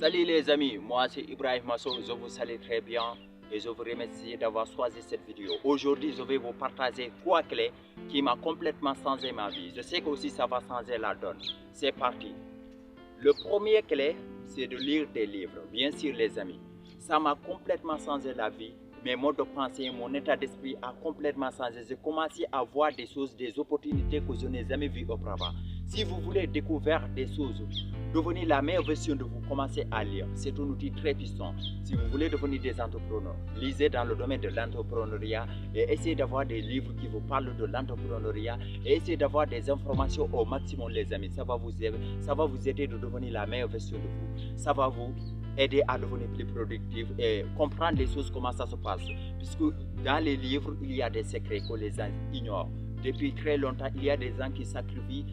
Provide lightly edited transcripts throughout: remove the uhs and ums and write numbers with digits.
Salut les amis, moi c'est Ibrahim Masso, je vous salue très bien et je vous remercie d'avoir choisi cette vidéo. Aujourd'hui, je vais vous partager 3 clés qui m'ont complètement changé ma vie. Je sais que aussi ça va changer la donne. C'est parti. Le premier clé, c'est de lire des livres. Bien sûr les amis, ça m'a complètement changé la vie. Mes modes de pensée, mon état d'esprit a complètement changé. J'ai commencé à voir des choses, des opportunités que je n'ai jamais vues auparavant. Si vous voulez découvrir des choses, devenir la meilleure version de vous, commencez à lire. C'est un outil très puissant. Si vous voulez devenir des entrepreneurs, lisez dans le domaine de l'entrepreneuriat et essayez d'avoir des livres qui vous parlent de l'entrepreneuriat et essayez d'avoir des informations au maximum les amis. Ça va vous aider de devenir la meilleure version de vous. Ça va vous aider à devenir plus productif et comprendre les choses, comment ça se passe. Puisque dans les livres, il y a des secrets que les gens ignorent. Depuis très longtemps, il y a des gens qui sacrifient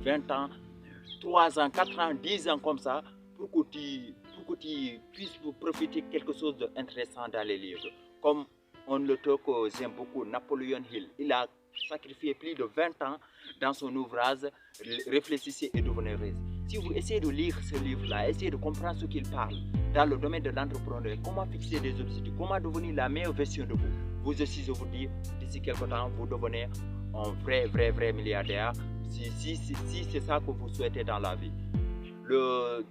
20 ans, 3 ans, 4 ans, 10 ans comme ça pour que tu puisses profiter de quelque chose d'intéressant dans les livres. Comme on le trouve que j'aime beaucoup, Napoleon Hill, il a sacrifié plus de 20 ans dans son ouvrage Réfléchissez et devenez riche. Si vous essayez de lire ce livre-là, essayez de comprendre ce qu'il parle dans le domaine de l'entrepreneuriat, comment fixer des objectifs, comment devenir la meilleure version de vous. Vous aussi, je vous dis, d'ici quelques temps, vous devenez un vrai milliardaire si c'est ça que vous souhaitez dans la vie. Le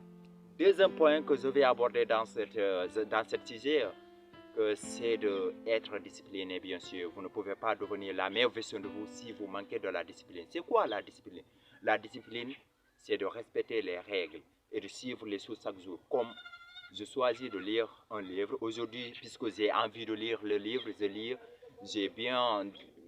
deuxième point que je vais aborder dans cette sujet, c'est d'être discipliné, bien sûr. Vous ne pouvez pas devenir la meilleure version de vous si vous manquez de la discipline. C'est quoi la discipline? La discipline, c'est de respecter les règles et de suivre les choses chaque jour. Comme je choisis de lire un livre aujourd'hui, puisque j'ai envie de lire le livre, j'ai bien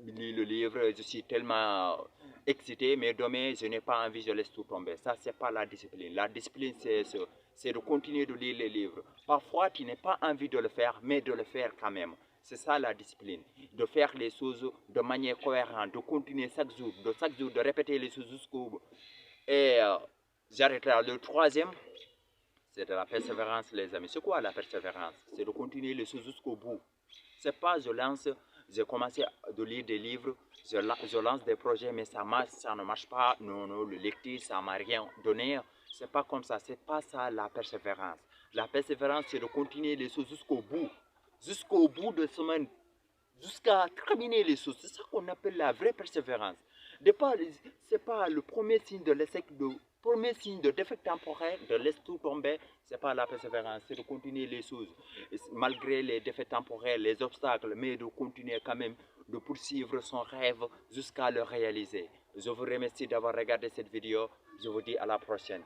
lu le livre, je suis tellement excité, mais demain je n'ai pas envie, je laisse tout tomber. Ça, c'est pas la discipline. La discipline, c'est de continuer de lire les livres. Parfois, tu n'as pas envie de le faire, mais de le faire quand même. C'est ça la discipline, de faire les choses de manière cohérente, de continuer chaque jour, de répéter les choses jusqu'au bout. Et j'arrêterai. Le troisième, c'est de la persévérance, les amis. C'est quoi la persévérance? C'est de continuer les choses jusqu'au bout. C'est pas j'ai commencé de lire des livres, je lance des projets, mais ça ne marche pas. Non, le lecture, ça ne m'a rien donné. C'est pas comme ça, c'est pas ça la persévérance. La persévérance, c'est de continuer les choses jusqu'au bout de semaine, jusqu'à terminer les choses. C'est ça qu'on appelle la vraie persévérance. Ce n'est pas le premier signe de l'échec, le premier signe de défaite temporaire, de laisser tout tomber. Ce n'est pas la persévérance, c'est de continuer les choses. Malgré les défaites temporaires, les obstacles, mais de continuer quand même, de poursuivre son rêve jusqu'à le réaliser. Je vous remercie d'avoir regardé cette vidéo. Je vous dis à la prochaine.